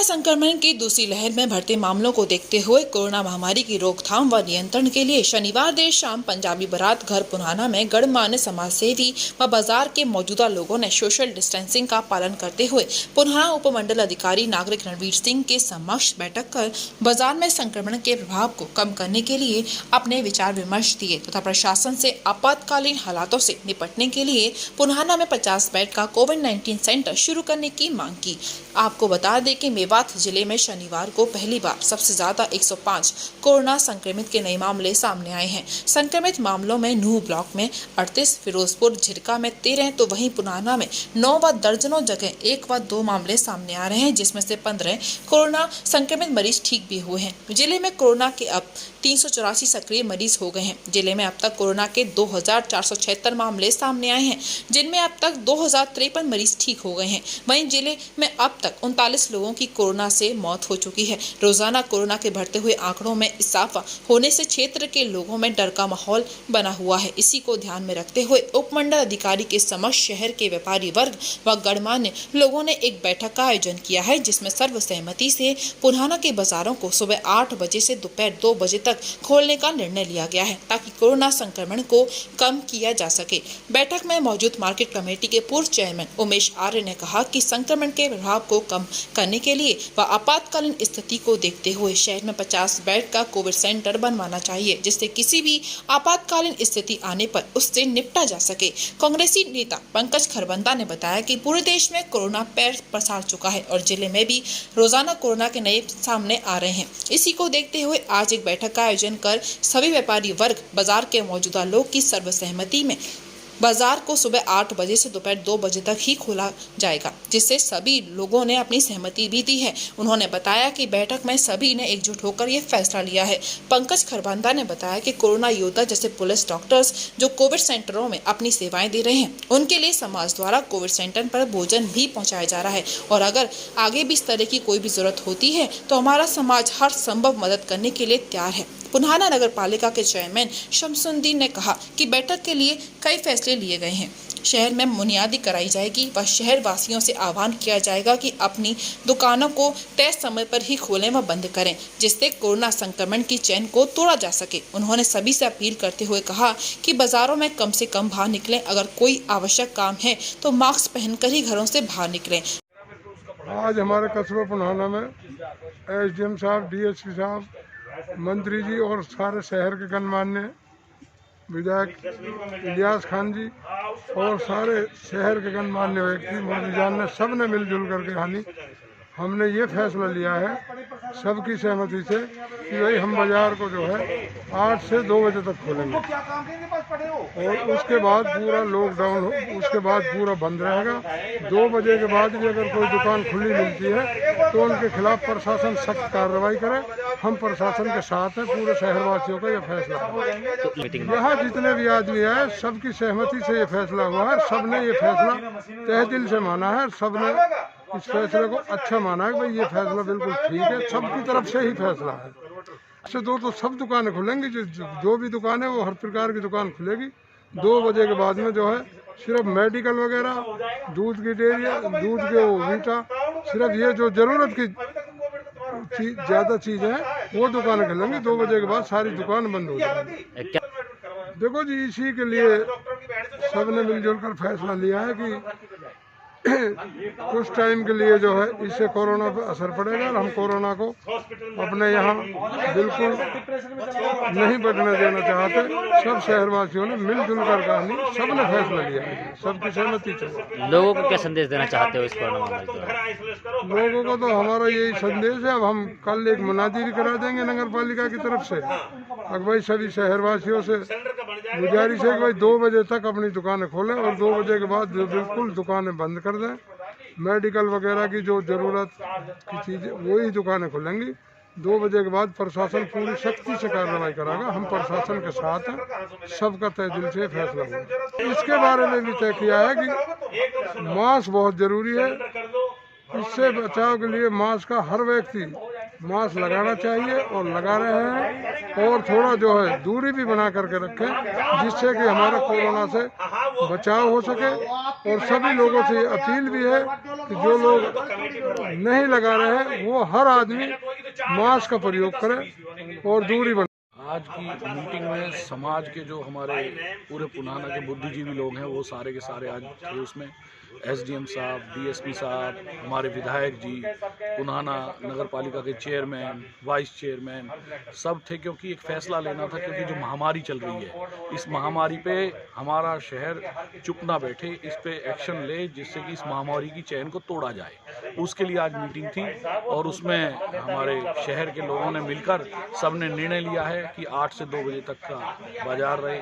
संक्रमण की दूसरी लहर में बढ़ते मामलों को देखते हुए कोरोना महामारी की रोकथाम व नियंत्रण के लिए शनिवार देर शाम पंजाबी बारात घर पुराना में गणमान्य समाजसेवी व बाजार के मौजूदा लोगों ने सोशल डिस्टेंसिंग का पालन करते हुए पुराना उपमंडल अधिकारी नागरिक रणवीर सिंह के समक्ष बैठक कर बाजार में संक्रमण के प्रभाव को कम करने के लिए अपने विचार विमर्श दिए तथा प्रशासन से आपातकालीन हालातों से निपटने के लिए पुराना में 50 बेड का कोविड-19 सेंटर शुरू करने की मांग की। आपको बता दें कि मेवात जिले में शनिवार को पहली बार सबसे ज्यादा 105 कोरोना संक्रमित के नए मामले सामने आए हैं। संक्रमित मामलों में नूह ब्लॉक में 38, फिरोजपुर झिरका में 13 तो वहीं पुराना में 9 व दर्जनों जगह 1 व 2 मामले सामने आ रहे हैं, जिसमें से 15 कोरोना संक्रमित मरीज ठीक भी हुए हैं। जिले में कोरोना के अब 384 सक्रिय मरीज हो गए हैं। जिले में अब तक कोरोना के 2476 मामले सामने आए हैं, जिनमें अब तक 2053 मरीज ठीक हो गए हैं। वहीं जिले में अब तक 39 लोगों की कोरोना से मौत हो चुकी है। रोजाना कोरोना के बढ़ते हुए आंकड़ों में इजाफा होने से क्षेत्र के लोगों में डर का माहौल बना हुआ है। इसी को ध्यान में रखते हुए उपमंडल अधिकारी के समक्ष शहर के व्यापारी वर्ग व गणमान्य लोगों ने एक बैठक का आयोजन किया है, जिसमें सर्वसहमति से पुराना के बाजारों को सुबह 8 बजे से दोपहर 2 बजे तक खोलने का निर्णय लिया गया है, ताकि कोरोना संक्रमण को कम किया जा सके। बैठक में मौजूद मार्केट कमेटी के पूर्व चेयरमैन उमेश आर्य ने कहा कि संक्रमण के प्रभाव को कम करने के लिए व आपातकालीन स्थिति को देखते हुए शहर में 50 बेड का कोविड सेंटर बनवाना चाहिए, जिससे किसी भी आपातकालीन स्थिति आने पर उससे निपटा जा सके। कांग्रेसी नेता पंकज खरबंदा ने बताया कि पूरे देश में कोरोना पैर पसार चुका है और जिले में भी रोजाना कोरोना के नए सामने आ रहे हैं। इसी को देखते हुए आज एक बैठक का आयोजन कर सभी व्यापारी वर्ग, बाजार के मौजूदा लोग की सर्वसहमति में बाजार को सुबह 8 बजे से दोपहर 2 बजे तक ही खोला जाएगा, जिससे सभी लोगों ने अपनी सहमति भी दी है। उन्होंने बताया कि बैठक में सभी ने एकजुट होकर ये फैसला लिया है। पंकज खरबंदा ने बताया कि कोरोना योद्धा जैसे पुलिस, डॉक्टर्स जो कोविड सेंटरों में अपनी सेवाएं दे रहे हैं, उनके लिए समाज द्वारा कोविड सेंटर पर भोजन भी पहुँचाया जा रहा है और अगर आगे भी इस तरह की कोई भी जरूरत होती है तो हमारा समाज हर संभव मदद करने के लिए तैयार है। पुराना नगर पालिका के चेयरमैन शमसुद्दीन ने कहा कि बैठक के लिए कई फैसले लिए गए हैं। शहर में बुनियादी कराई जाएगी व शहर वासियों से आह्वान किया जाएगा कि अपनी दुकानों को तय समय पर ही खोलें व बंद करें, जिससे कोरोना संक्रमण की चेन को तोड़ा जा सके। उन्होंने सभी से अपील करते हुए कहा कि बाजारों में कम से कम बाहर निकलें, अगर कोई आवश्यक काम है तो मास्क पहनकर ही घरों से बाहर निकलें। आज हमारे कस्बा पुराना में एसडीएम साहब, डीएसपी साहब, मंत्री जी और सारे शहर के गणमान्य विधायक इलियास खान जी और सारे शहर के गणमान्य व्यक्ति मोदी जान ने सब ने मिलजुल करके हमने ये फैसला लिया है सबकी सहमति से कि भाई हम बाजार को जो है 8 से 2 बजे तक खोलेंगे और उसके बाद पूरा लॉकडाउन हो, उसके बाद पूरा बंद रहेगा। 2 बजे के बाद भी अगर कोई दुकान खुली मिलती है तो उनके खिलाफ प्रशासन सख्त कार्रवाई करे। हम प्रशासन के साथ हैं, पूरे शहरवासियों का यह फैसला है। यहाँ जितने भी आदमी हैं सबकी सहमति से ये फैसला हुआ है। सब ने ये फैसला तहे दिल से माना है, सब ने इस फैसले को अच्छा माना है कि भाई ये फैसला बिल्कुल ठीक है, सबकी तरफ से ही फैसला है। इससे तो सब दुकानें खुलेंगी, जो भी दुकान है वो हर प्रकार की दुकान खुलेगी। 2 बजे के बाद में जो है सिर्फ मेडिकल वगैरह, दूध की डेयरी, दूध के वीटा, सिर्फ ये जो जरूरत की ज़्यादा चीज़ें हैं वो दुकानें खुलेंगी। 2 बजे के बाद सारी दुकान बंद हो जाएगी। देखो जी, इसी के लिए सब ने मिलजुल कर फैसला लिया है कि कुछ टाइम के लिए जो है इससे कोरोना पर असर पड़ेगा और हम कोरोना को अपने यहाँ बिल्कुल नहीं बढ़ने देना चाहते। सब शहरवासियों ने मिलजुल कर सब ने फैसला लिया है, सबकी सहमति से। लोगों को क्या संदेश देना चाहते हो इस कोरोना महामारी के? लोगों को तो हमारा यही संदेश है। अब हम कल एक मुनादी भी करा देंगे नगर पालिका की तरफ से। अब भाई सभी शहरवासियों से गुजारिश है कि भाई 2 बजे तक अपनी दुकानें खोलें और 2 बजे के बाद जो बिल्कुल दुकानें बंद कर दें। मेडिकल वगैरह की जो ज़रूरत की चीज़ें वही दुकानें खुलेंगी। 2 बजे के बाद प्रशासन पूरी सख्ती से कार्रवाई कराएगा। हम प्रशासन के साथ हैं, सबका तय दिल से फैसला हुआ। इसके बारे में भी तय किया है कि मास्क बहुत ज़रूरी है। इससे बचाव के लिए मास्क का हर व्यक्ति मास्क लगाना चाहिए और लगा रहे हैं, और थोड़ा जो है दूरी भी बना करके रखें, जिससे कि हमारा कोरोना से बचाव हो सके। और सभी लोगों से ये अपील भी है कि जो लोग नहीं लगा रहे हैं वो हर आदमी मास्क का प्रयोग करें और दूरी बना। आज की मीटिंग में समाज के जो हमारे पूरे पुनाना के बुद्धिजीवी लोग हैं वो सारे के सारे आज थे। उसमें एसडीएम साहब, डीएसपी साहब, हमारे विधायक जी, पुनाना नगर पालिका के चेयरमैन, वाइस चेयरमैन सब थे, क्योंकि एक फैसला लेना था। क्योंकि जो महामारी चल रही है, इस महामारी पे हमारा शहर चुप ना बैठे, इस पे एक्शन ले, जिससे कि इस महामारी की चैन को तोड़ा जाए। उसके लिए आज मीटिंग थी और उसमें हमारे शहर के लोगों ने मिलकर सबने निर्णय लिया है कि 8 से 2 बजे तक का बाजार रहे,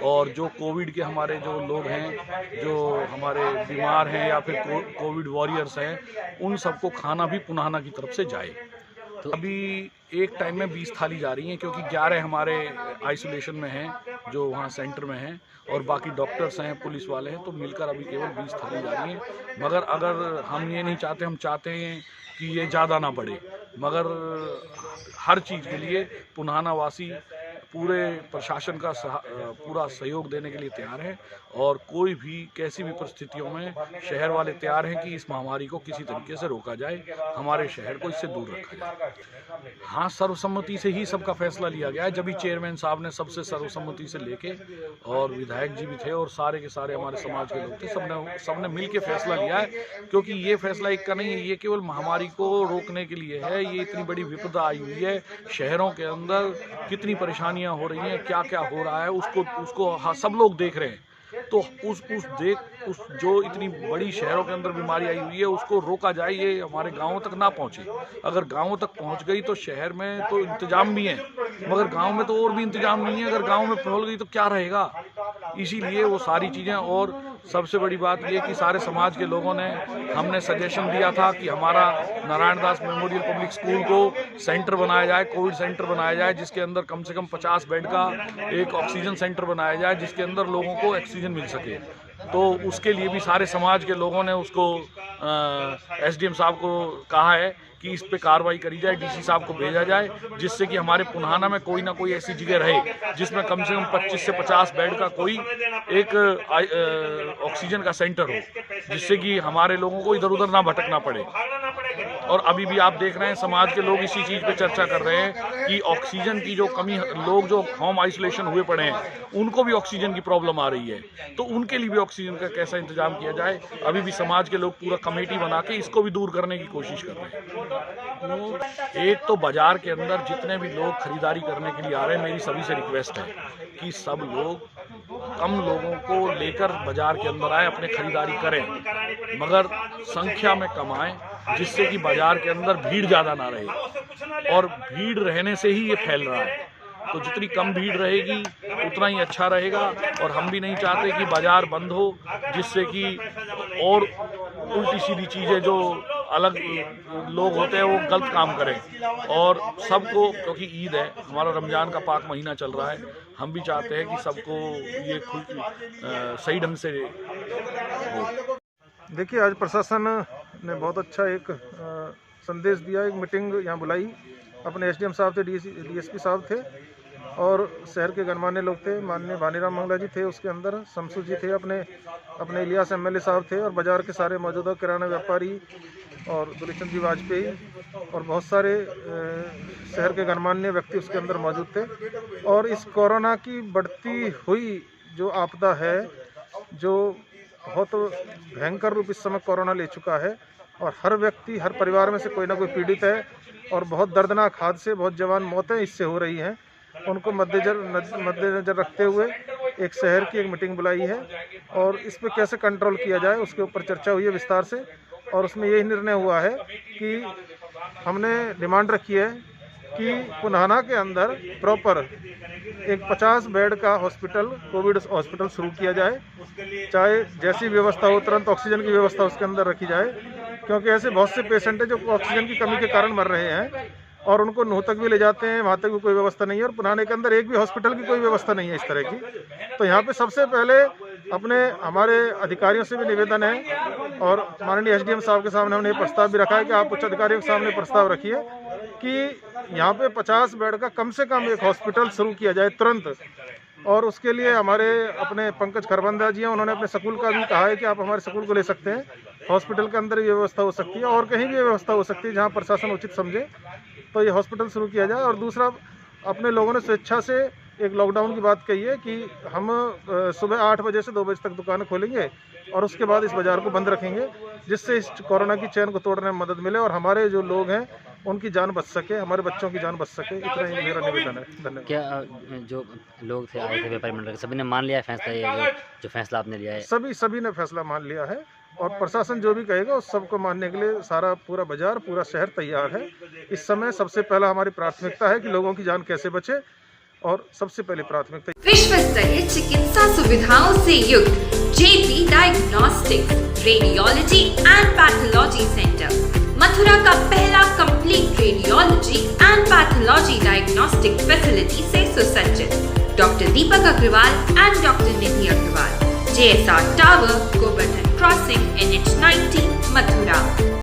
और जो कोविड के हमारे जो लोग हैं, जो हमारे बीमार हैं या फिर कोविड वॉरियर्स हैं, उन सबको खाना भी पुनाना की तरफ से जाए। तो अभी एक टाइम में 20 थाली जा रही हैं, क्योंकि 11 हमारे आइसोलेशन में हैं जो वहाँ सेंटर में हैं, और बाकी डॉक्टर्स हैं, पुलिस वाले हैं, तो मिलकर अभी केवल 20 थाली जा रही हैं। मगर अगर हम ये नहीं चाहते, हम चाहते हैं कि ये ज़्यादा ना बढ़े, मगर हर चीज़ के लिए पुनाना वासी पूरे प्रशासन का पूरा सहयोग देने के लिए तैयार है, और कोई भी कैसी भी परिस्थितियों में शहर वाले तैयार हैं कि इस महामारी को किसी तरीके से रोका जाए, हमारे शहर को इससे दूर रखा जाए। हाँ, सर्वसम्मति से ही सबका फैसला लिया गया है। जब भी चेयरमैन साहब ने सबसे सर्वसम्मति से लेके, और विधायक जी भी थे और सारे के सारे हमारे समाज के लोग थे, सबने मिल के फैसला लिया है। क्योंकि ये फैसला एक का नहीं है, ये केवल महामारी को रोकने के लिए है। ये इतनी बड़ी विपदा आई हुई है, शहरों के अंदर कितनी परेशानियां हो रही हैं, क्या क्या हो रहा है, उसको हाँ, सब लोग देख रहे हैं। तो उस जो इतनी बड़ी शहरों के अंदर बीमारी आई हुई है, उसको रोका जाए, ये हमारे गांवों तक ना पहुंचे। अगर गांवों तक पहुंच गई तो शहर में तो इंतजाम भी है, मगर गांव में तो और भी इंतजाम नहीं है। अगर गांव में फैल गई तो क्या रहेगा? इसीलिए वो सारी चीज़ें, और सबसे बड़ी बात ये कि सारे समाज के लोगों ने, हमने सजेशन दिया था कि हमारा Narayan Das memorial public school को सेंटर बनाया जाए, कोविड सेंटर बनाया जाए, जिसके अंदर कम से कम 50 बेड का एक ऑक्सीजन सेंटर बनाया जाए, जिसके अंदर लोगों को ऑक्सीजन मिल सके। तो उसके लिए भी सारे समाज के लोगों ने उसको एसडीएम साहब को कहा है कि इस पे कार्रवाई करी जाए, डीसी साहब को भेजा जाए, जिससे कि हमारे पुनाना में कोई ना कोई ऐसी जगह रहे जिसमें कम से कम 25 से 50 बेड का कोई एक ऑक्सीजन का सेंटर हो, जिससे कि हमारे लोगों को इधर उधर ना भटकना पड़े। और अभी भी आप देख रहे हैं समाज के लोग इसी चीज़ पे चर्चा कर रहे हैं कि ऑक्सीजन की जो कमी, लोग जो होम आइसोलेशन हुए पड़े हैं उनको भी ऑक्सीजन की प्रॉब्लम आ रही है, तो उनके लिए भी ऑक्सीजन का कैसा इंतजाम किया जाए। अभी भी समाज के लोग पूरा कमेटी बना के इसको भी दूर करने की कोशिश कर रहे हैं। एक तो बाजार के अंदर जितने भी लोग खरीदारी करने के लिए आ रहे हैं, मेरी सभी से रिक्वेस्ट है कि सब लोग कम लोगों को लेकर बाजार के अंदर आए, अपने खरीदारी करें, मगर संख्या में कम आए, जिससे कि बाजार के अंदर भीड़ ज़्यादा ना रहे। और भीड़ रहने से ही ये फैल रहा है, तो जितनी कम भीड़ रहेगी उतना ही अच्छा रहेगा। और हम भी नहीं चाहते कि बाजार बंद हो, जिससे कि और उल्टी सीधी चीज़ें जो अलग लोग होते हैं वो गलत काम करें। और सबको, क्योंकि ईद है, हमारा रमज़ान का पाक महीना चल रहा है, हम भी चाहते हैं कि सबको ये सही ढंग से हो। देखिए, आज प्रशासन ने बहुत अच्छा एक संदेश दिया, एक मीटिंग यहाँ बुलाई। अपने एसडीएम साहब थे, डीएसपी साहब थे, और शहर के गणमान्य लोग थे। माननीय भानीराम मंगला जी थे, उसके अंदर शमसू जी थे, अपने इलियास एमएलए साहब थे, और बाजार के सारे मौजूदा किराना व्यापारी और दुलीचंद जी वाजपेयी और बहुत सारे शहर के गणमान्य व्यक्ति उसके अंदर मौजूद थे। और इस कोरोना की बढ़ती हुई जो आपदा है, जो बहुत भयंकर रूप इस समय कोरोना ले चुका है, और हर व्यक्ति, हर परिवार में से कोई ना कोई पीड़ित है, और बहुत दर्दनाक हादसे, बहुत जवान मौतें इससे हो रही हैं। उनको मद्देनजर रखते हुए एक शहर की एक मीटिंग बुलाई है, और इस पर कैसे कंट्रोल किया जाए उसके ऊपर चर्चा हुई है विस्तार से। और उसमें यही निर्णय हुआ है कि हमने डिमांड रखी है कि पुनाना के अंदर प्रॉपर एक 50 बेड का हॉस्पिटल, कोविड हॉस्पिटल शुरू किया जाए, चाहे जैसी व्यवस्था हो, तुरंत ऑक्सीजन की व्यवस्था उसके अंदर रखी जाए, क्योंकि ऐसे बहुत से पेशेंट हैं जो ऑक्सीजन की कमी के कारण मर रहे हैं, और उनको नूह तक भी ले जाते हैं, वहाँ तक भी कोई व्यवस्था नहीं है। और पुनाने के अंदर एक भी हॉस्पिटल की कोई व्यवस्था नहीं है इस तरह की। तो यहाँ पे सबसे पहले अपने हमारे अधिकारियों से भी निवेदन है और माननीय एसडीएम साहब के सामने हमने ये प्रस्ताव भी रखा है कि आप उच्च अधिकारियों के सामने प्रस्ताव रखिए कि यहाँ पे 50 बेड का कम से कम एक हॉस्पिटल शुरू किया जाए तुरंत। और उसके लिए हमारे अपने पंकज खरबंदा जी हैं, उन्होंने अपने स्कूल का भी कहा है कि आप हमारे स्कूल को ले सकते हैं, हॉस्पिटल के अंदर भी व्यवस्था हो सकती है और कहीं भी व्यवस्था हो सकती है जहाँ प्रशासन उचित समझे तो ये हॉस्पिटल शुरू किया जाए। और दूसरा, अपने लोगों ने स्वेच्छा से एक लॉकडाउन की बात कही है कि हम सुबह 8 बजे से 2 बजे तक दुकानें खोलेंगे और उसके बाद इस बाज़ार को बंद रखेंगे, जिससे इस कोरोना की चैन को तोड़ने में मदद मिले और हमारे जो लोग हैं उनकी जान बच सके, हमारे बच्चों की जान बच सके। इतना ही मेरा निवेदन है। धन्यवाद। क्या जो लोग थे आए थे व्यापारी मंडल के, सभी ने मान लिया फैसला, ये जो फैसला आपने लिया है? सभी ने फैसला मान लिया है और प्रशासन जो भी कहेगा उस सबको मानने के लिए सारा पूरा बाजार, पूरा शहर तैयार है। इस समय सबसे पहला हमारी प्राथमिकता है कि लोगों की जान कैसे बचे और सबसे पहले प्राथमिकता विश्व स्तरीय चिकित्सा सुविधाओं से युक्त JP diagnostics radiology and pathology centre, Mathura का पहला complete radiology and pathology diagnostic facility से सुसज्जित। Doctor Deepak Agarwal and doctor Nidhi Agarwal, JSR tower, Govardhan crossing, NH 90, Mathura.